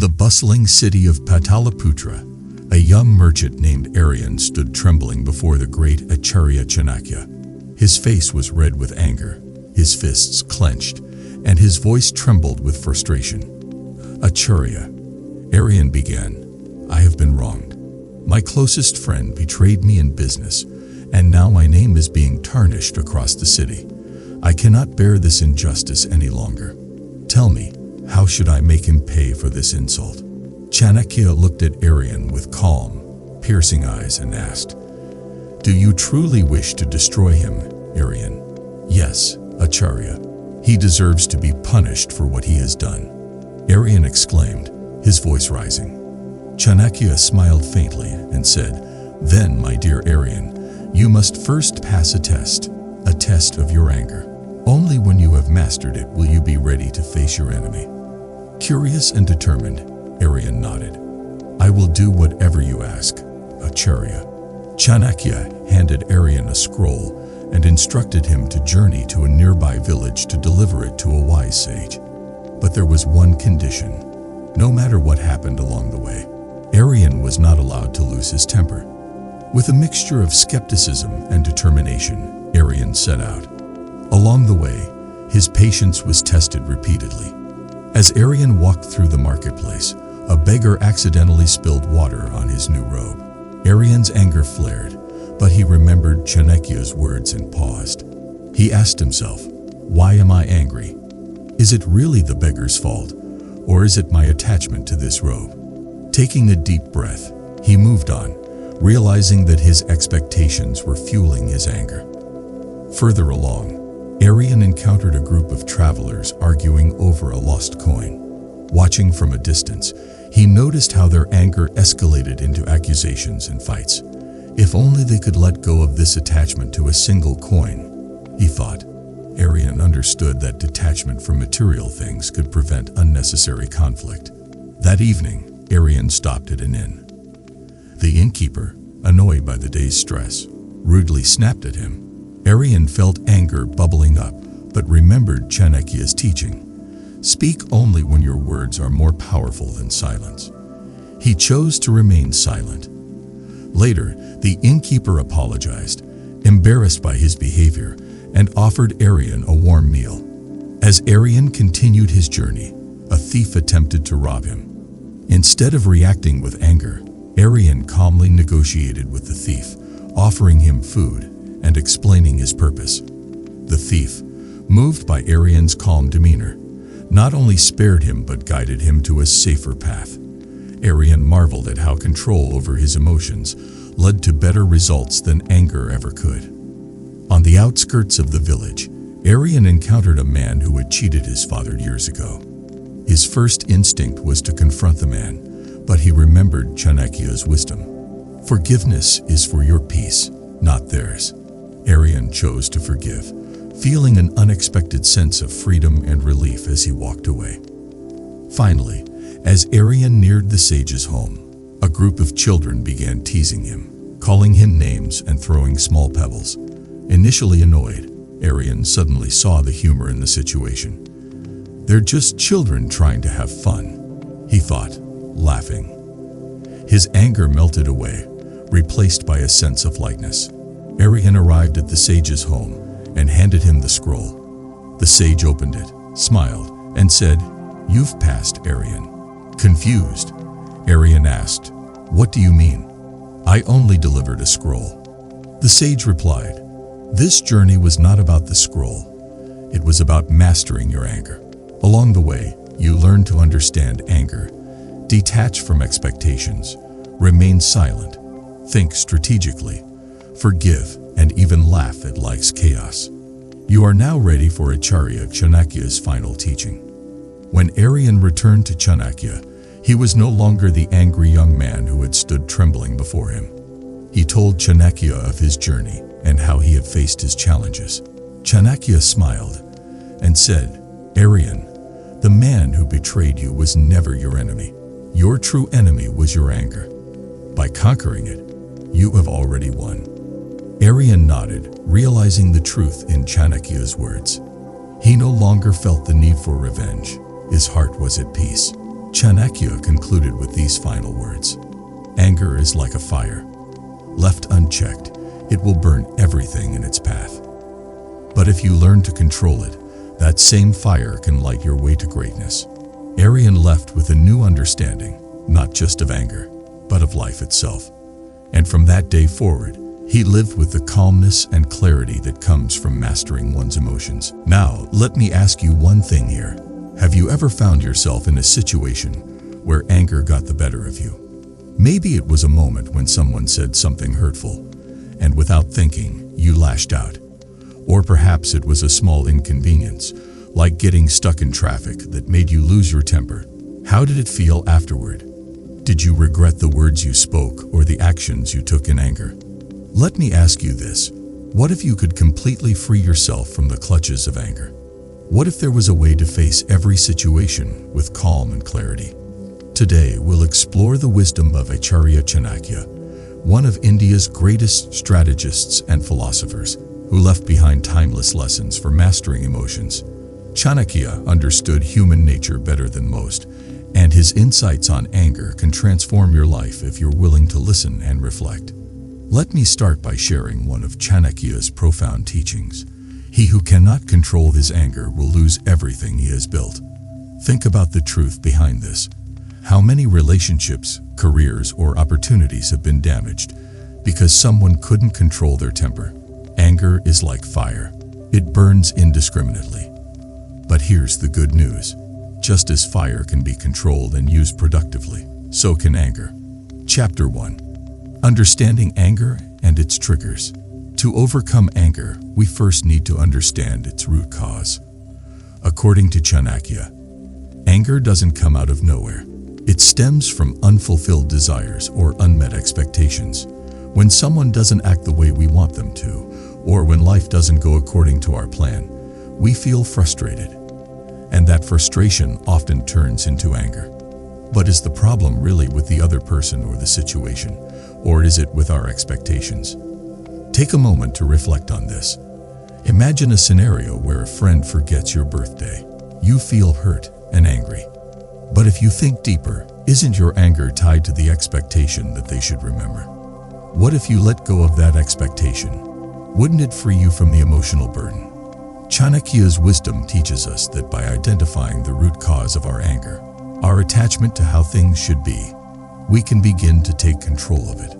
the bustling city of Pataliputra, a young merchant named Aryan stood trembling before the great Acharya Chanakya. His face was red with anger, his fists clenched, and his voice trembled with frustration. "Acharya," Aryan began, "I have been wronged. My closest friend betrayed me in business, and now my name is being tarnished across the city. I cannot bear this injustice any longer. Tell me, how should I make him pay for this insult?" Chanakya looked at Aryan with calm, piercing eyes and asked, "Do you truly wish to destroy him, Aryan?" "Yes, Acharya. He deserves to be punished for what he has done," Aryan exclaimed, his voice rising. Chanakya smiled faintly and said, "Then, my dear Aryan, you must first pass a test of your anger. Only when you have mastered it will you be ready to face your enemy." Curious and determined, Aryan nodded. "I will do whatever you ask, Acharya." Chanakya handed Aryan a scroll and instructed him to journey to a nearby village to deliver it to a wise sage. But there was one condition. No matter what happened along the way, Aryan was not allowed to lose his temper. With a mixture of skepticism and determination, Aryan set out. Along the way, his patience was tested repeatedly. As Aryan walked through the marketplace, a beggar accidentally spilled water on his new robe. Aryan's anger flared, but he remembered Chanakya's words and paused. He asked himself, "Why am I angry? Is it really the beggar's fault, or is it my attachment to this robe?" Taking a deep breath, he moved on, realizing that his expectations were fueling his anger. Further along, Aryan encountered a group of travelers arguing over a lost coin. Watching from a distance, he noticed how their anger escalated into accusations and fights. If only they could let go of this attachment to a single coin, he thought. Aryan understood that detachment from material things could prevent unnecessary conflict. That evening, Aryan stopped at an inn. The innkeeper, annoyed by the day's stress, rudely snapped at him. Aryan felt anger bubbling up, but remembered Chanakya's teaching. Speak only when your words are more powerful than silence. He chose to remain silent. Later, the innkeeper apologized, embarrassed by his behavior, and offered Aryan a warm meal. As Aryan continued his journey, a thief attempted to rob him. Instead of reacting with anger, Aryan calmly negotiated with the thief, offering him food and explaining his purpose. The thief, moved by Aryan's calm demeanor, not only spared him but guided him to a safer path. Aryan marveled at how control over his emotions led to better results than anger ever could. On the outskirts of the village, Aryan encountered a man who had cheated his father years ago. His first instinct was to confront the man, but he remembered Chanakya's wisdom. Forgiveness is for your peace, not theirs. Aryan chose to forgive, feeling an unexpected sense of freedom and relief as he walked away. Finally, as Aryan neared the sage's home, a group of children began teasing him, calling him names and throwing small pebbles. Initially annoyed, Aryan suddenly saw the humor in the situation. "They're just children trying to have fun," he thought, laughing. His anger melted away, replaced by a sense of lightness. Aryan arrived at the sage's home and handed him the scroll. The sage opened it, smiled, and said, "You've passed, Aryan." Confused, Aryan asked, "What do you mean?" "I only delivered a scroll." The sage replied, "This journey was not about the scroll. It was about mastering your anger. Along the way, you learn to understand anger, detach from expectations, remain silent, think strategically, forgive, and even laugh at life's chaos. You are now ready for Acharya Chanakya's final teaching." When Aryan returned to Chanakya, he was no longer the angry young man who had stood trembling before him. He told Chanakya of his journey and how he had faced his challenges. Chanakya smiled and said, "Aryan, the man who betrayed you was never your enemy. Your true enemy was your anger. By conquering it, you have already won." Aryan nodded, realizing the truth in Chanakya's words. He no longer felt the need for revenge. His heart was at peace. Chanakya concluded with these final words: "Anger is like a fire. Left unchecked, it will burn everything in its path. But if you learn to control it, that same fire can light your way to greatness." Aryan left with a new understanding, not just of anger, but of life itself. And from that day forward, he lived with the calmness and clarity that comes from mastering one's emotions. Now, let me ask you one thing here. Have you ever found yourself in a situation where anger got the better of you? Maybe it was a moment when someone said something hurtful, and without thinking, you lashed out. Or perhaps it was a small inconvenience, like getting stuck in traffic, that made you lose your temper. How did it feel afterward? Did you regret the words you spoke or the actions you took in anger? Let me ask you this. What if you could completely free yourself from the clutches of anger? What if there was a way to face every situation with calm and clarity? Today, we'll explore the wisdom of Acharya Chanakya, one of India's greatest strategists and philosophers, who left behind timeless lessons for mastering emotions. Chanakya understood human nature better than most, and his insights on anger can transform your life if you're willing to listen and reflect. Let me start by sharing one of Chanakya's profound teachings. He who cannot control his anger will lose everything he has built. Think about the truth behind this. How many relationships, careers, or opportunities have been damaged because someone couldn't control their temper? Anger is like fire. It burns indiscriminately. But here's the good news. Just as fire can be controlled and used productively, so can anger. Chapter 1. Understanding anger and its triggers. To overcome anger, we first need to understand its root cause. According to Chanakya, anger doesn't come out of nowhere. It stems from unfulfilled desires or unmet expectations. When someone doesn't act the way we want them to, or when life doesn't go according to our plan, we feel frustrated. And that frustration often turns into anger. But is the problem really with the other person or the situation, or is it with our expectations? Take a moment to reflect on this. Imagine a scenario where a friend forgets your birthday. You feel hurt and angry. But if you think deeper, isn't your anger tied to the expectation that they should remember? What if you let go of that expectation? Wouldn't it free you from the emotional burden? Chanakya's wisdom teaches us that by identifying the root cause of our anger, our attachment to how things should be, we can begin to take control of it.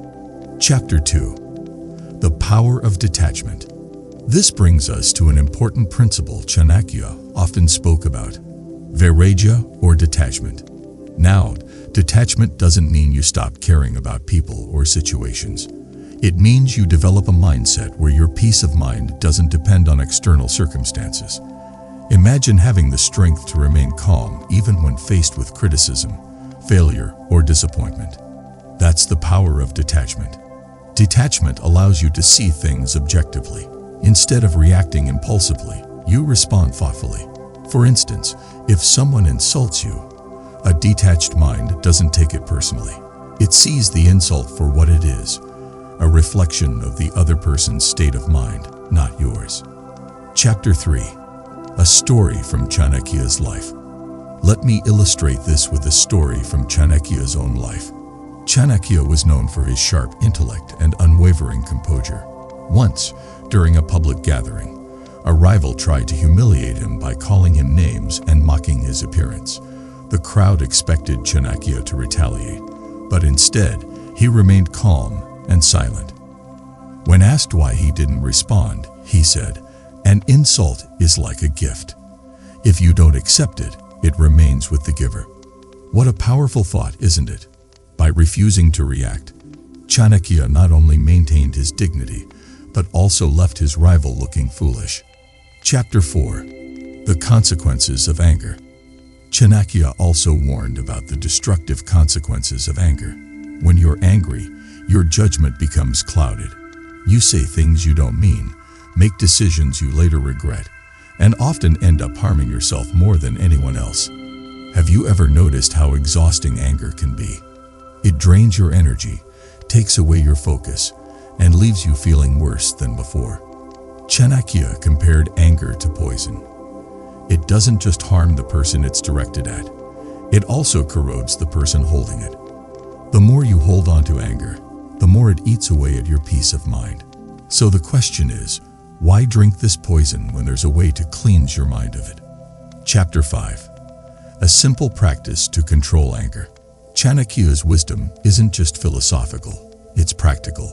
Chapter 2. The power of detachment. This brings us to an important principle Chanakya often spoke about: vairagya, or detachment. Now, detachment doesn't mean you stop caring about people or situations. It means you develop a mindset where your peace of mind doesn't depend on external circumstances. Imagine having the strength to remain calm even when faced with criticism, failure, or disappointment. That's the power of detachment. Detachment allows you to see things objectively. Instead of reacting impulsively, you respond thoughtfully. For instance, if someone insults you, a detached mind doesn't take it personally. It sees the insult for what it is, a reflection of the other person's state of mind, not yours. Chapter 3. A story from Chanakya's life. Let me illustrate this with a story from Chanakya's own life. Chanakya was known for his sharp intellect and unwavering composure. Once, during a public gathering, a rival tried to humiliate him by calling him names and mocking his appearance. The crowd expected Chanakya to retaliate, but instead, he remained calm and silent. When asked why he didn't respond, he said, "An insult is like a gift. If you don't accept it, it remains with the giver." What a powerful thought, isn't it? By refusing to react, Chanakya not only maintained his dignity, but also left his rival looking foolish. Chapter 4. The consequences of anger. Chanakya also warned about the destructive consequences of anger. When you're angry, your judgment becomes clouded. You say things you don't mean, make decisions you later regret, and often end up harming yourself more than anyone else. Have you ever noticed how exhausting anger can be? It drains your energy, takes away your focus, and leaves you feeling worse than before. Chanakya compared anger to poison. It doesn't just harm the person it's directed at. It also corrodes the person holding it. The more you hold on to anger, the more it eats away at your peace of mind. So the question is, why drink this poison when there's a way to cleanse your mind of it? Chapter 5. A simple practice to control anger. Chanakya's wisdom isn't just philosophical, it's practical.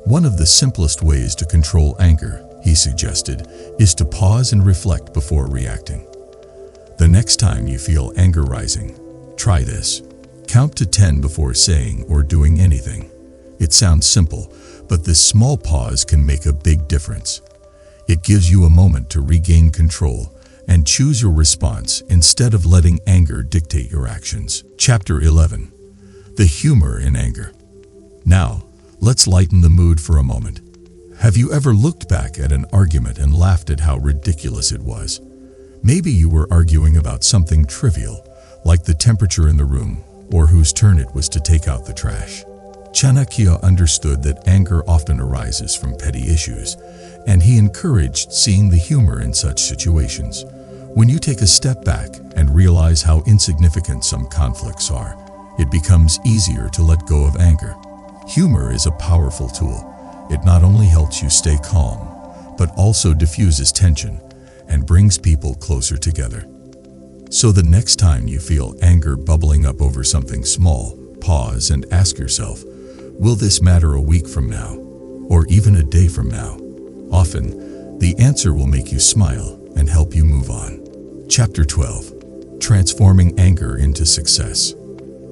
One of the simplest ways to control anger, he suggested, is to pause and reflect before reacting. The next time you feel anger rising, try this. Count to 10 before saying or doing anything. It sounds simple, but this small pause can make a big difference. It gives you a moment to regain control and choose your response instead of letting anger dictate your actions. Chapter 11. The humor in anger. Now, let's lighten the mood for a moment. Have you ever looked back at an argument and laughed at how ridiculous it was? Maybe you were arguing about something trivial, like the temperature in the room or whose turn it was to take out the trash. Chanakya understood that anger often arises from petty issues, and he encouraged seeing the humor in such situations. When you take a step back and realize how insignificant some conflicts are, it becomes easier to let go of anger. Humor is a powerful tool. It not only helps you stay calm, but also diffuses tension and brings people closer together. So the next time you feel anger bubbling up over something small, pause and ask yourself, will this matter a week from now, or even a day from now? Often, the answer will make you smile and help you move on. Chapter 12. Transforming anger into success.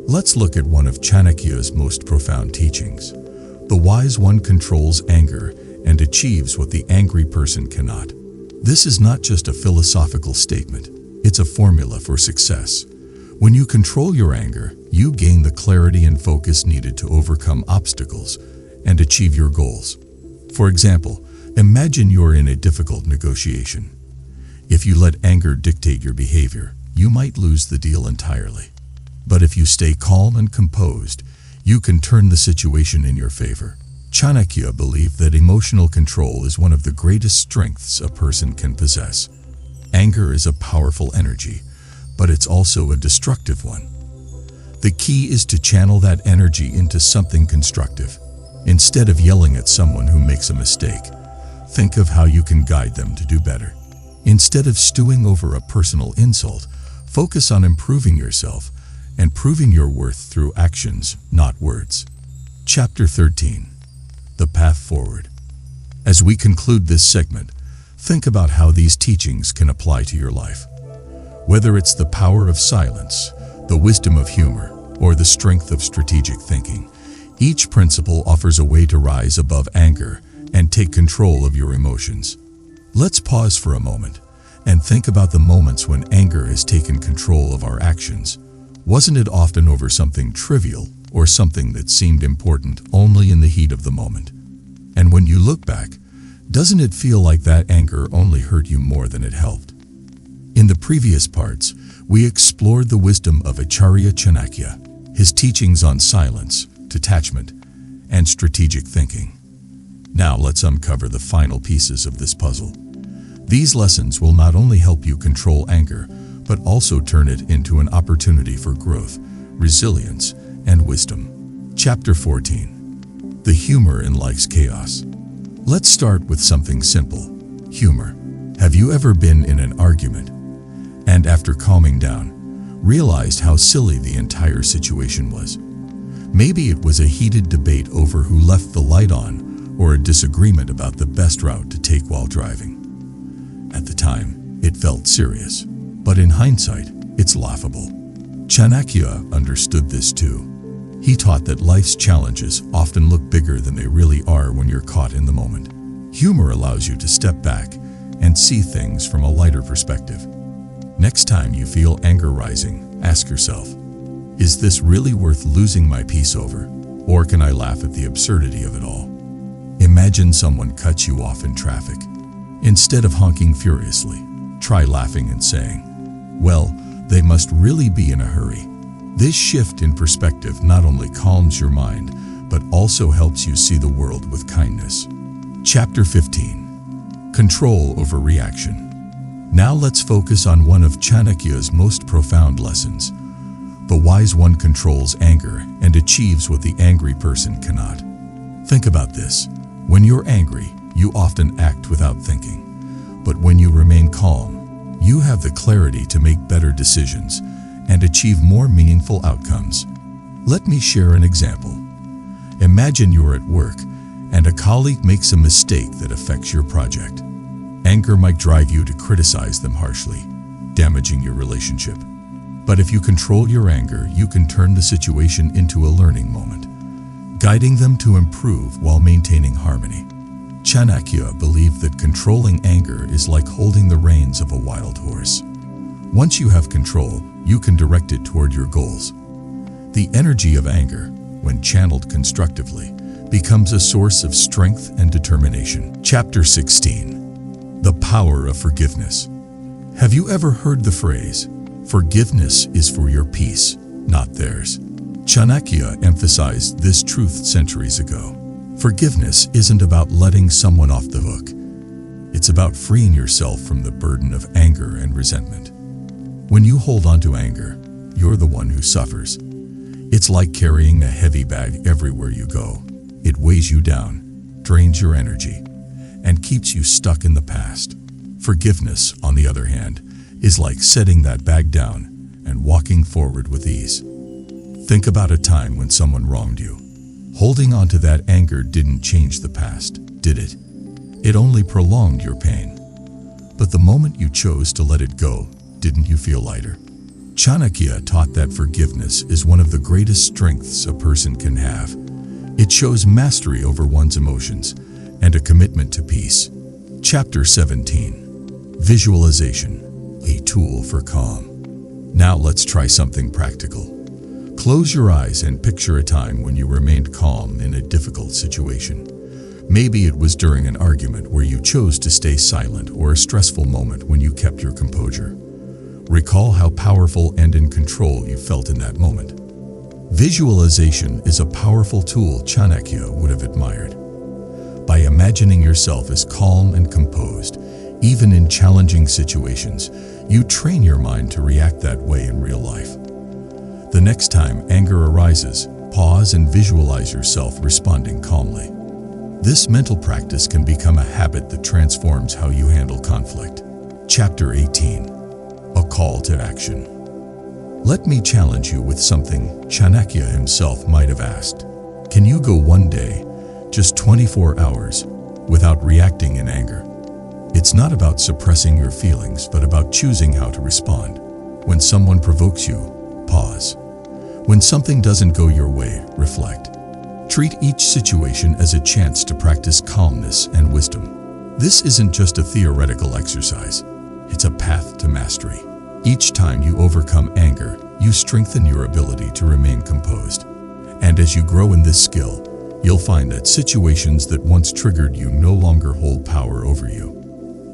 Let's look at one of Chanakya's most profound teachings. The wise one controls anger and achieves what the angry person cannot. This is not just a philosophical statement, it's a formula for success. When you control your anger, you gain the clarity and focus needed to overcome obstacles and achieve your goals. For example, imagine you're in a difficult negotiation. If you let anger dictate your behavior, you might lose the deal entirely. But if you stay calm and composed, you can turn the situation in your favor. Chanakya believed that emotional control is one of the greatest strengths a person can possess. Anger is a powerful energy, but it's also a destructive one. The key is to channel that energy into something constructive. Instead of yelling at someone who makes a mistake, think of how you can guide them to do better. Instead of stewing over a personal insult, focus on improving yourself and proving your worth through actions, not words. Chapter 13. The Path Forward. As we conclude this segment, think about how these teachings can apply to your life. Whether it's the power of silence, the wisdom of humor, or the strength of strategic thinking, each principle offers a way to rise above anger and take control of your emotions. Let's pause for a moment and think about the moments when anger has taken control of our actions. Wasn't it often over something trivial or something that seemed important only in the heat of the moment? And when you look back, doesn't it feel like that anger only hurt you more than it helped? In the previous parts, we explored the wisdom of Acharya Chanakya, his teachings on silence, detachment, and strategic thinking. Now let's uncover the final pieces of this puzzle. These lessons will not only help you control anger, but also turn it into an opportunity for growth, resilience, and wisdom. Chapter 14. The humor in life's chaos. Let's start with something simple. Humor. Have you ever been in an argument and after calming down, realized how silly the entire situation was? Maybe it was a heated debate over who left the light on or a disagreement about the best route to take while driving. At the time, it felt serious, but in hindsight, it's laughable. Chanakya understood this too. He taught that life's challenges often look bigger than they really are when you're caught in the moment. Humor allows you to step back and see things from a lighter perspective. Next time you feel anger rising, ask yourself, is this really worth losing my peace over? Or can I laugh at the absurdity of it all? Imagine someone cuts you off in traffic. Instead of honking furiously, try laughing and saying, well, they must really be in a hurry. This shift in perspective not only calms your mind, but also helps you see the world with kindness. Chapter 15. Control over reaction. Now let's focus on one of Chanakya's most profound lessons, The wise one controls anger and achieves what the angry person cannot. Think about this. When you're angry, you often act without thinking. But when you remain calm, you have the clarity to make better decisions and achieve more meaningful outcomes. Let me share an example. Imagine you're at work and a colleague makes a mistake that affects your project. Anger might drive you to criticize them harshly, damaging your relationship. But if you control your anger, you can turn the situation into a learning moment, guiding them to improve while maintaining harmony. Chanakya believed that controlling anger is like holding the reins of a wild horse. Once you have control, you can direct it toward your goals. The energy of anger, when channeled constructively, becomes a source of strength and determination. Chapter 16. The Power of Forgiveness. Have you ever heard the phrase, "Forgiveness is for your peace, not theirs"? Chanakya emphasized this truth centuries ago. Forgiveness isn't about letting someone off the hook. It's about freeing yourself from the burden of anger and resentment. When you hold on to anger, you're the one who suffers. It's like carrying a heavy bag everywhere you go. It weighs you down, drains your energy, and keeps you stuck in the past. Forgiveness, on the other hand, is like setting that bag down and walking forward with ease. Think about a time when someone wronged you. Holding on to that anger didn't change the past, did it? It only prolonged your pain. But the moment you chose to let it go, didn't you feel lighter? Chanakya taught that forgiveness is one of the greatest strengths a person can have. It shows mastery over one's emotions and a commitment to peace. Chapter 17. Visualization, a tool for calm. Now let's try something practical. Close your eyes and picture a time when you remained calm in a difficult situation. Maybe it was during an argument where you chose to stay silent, or a stressful moment when you kept your composure. Recall how powerful and in control you felt in that moment. Visualization is a powerful tool Chanakya would have admired. By imagining yourself as calm and composed, even in challenging situations, you train your mind to react that way in real life. The next time anger arises, pause and visualize yourself responding calmly. This mental practice can become a habit that transforms how you handle conflict. Chapter 18. A Call to Action. Let me challenge you with something Chanakya himself might have asked. Can you go one day, just 24 hours, without reacting in anger? It's not about suppressing your feelings, but about choosing how to respond. When someone provokes you, pause. When something doesn't go your way, reflect. Treat each situation as a chance to practice calmness and wisdom. This isn't just a theoretical exercise. It's a path to mastery. Each time you overcome anger, you strengthen your ability to remain composed. And as you grow in this skill, you'll find that situations that once triggered you no longer hold power over you.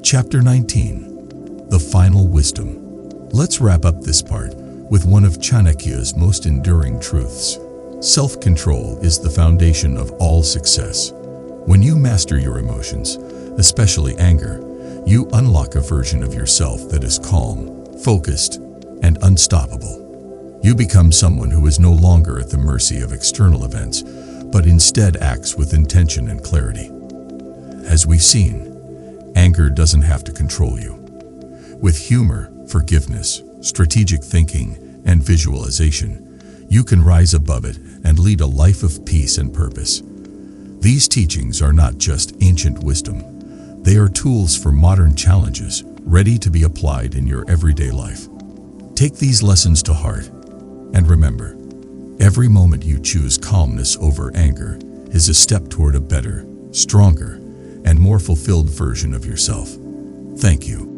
Chapter 19. The Final Wisdom. Let's wrap up this part with one of Chanakya's most enduring truths. Self-control is the foundation of all success. When you master your emotions, especially anger, you unlock a version of yourself that is calm, focused, and unstoppable. You become someone who is no longer at the mercy of external events, but instead acts with intention and clarity. As we've seen, anger doesn't have to control you. With humor, forgiveness, strategic thinking, and visualization, you can rise above it and lead a life of peace and purpose. These teachings are not just ancient wisdom. They are tools for modern challenges, ready to be applied in your everyday life. Take these lessons to heart, and remember, every moment you choose calmness over anger is a step toward a better, stronger, and more fulfilled version of yourself. Thank you.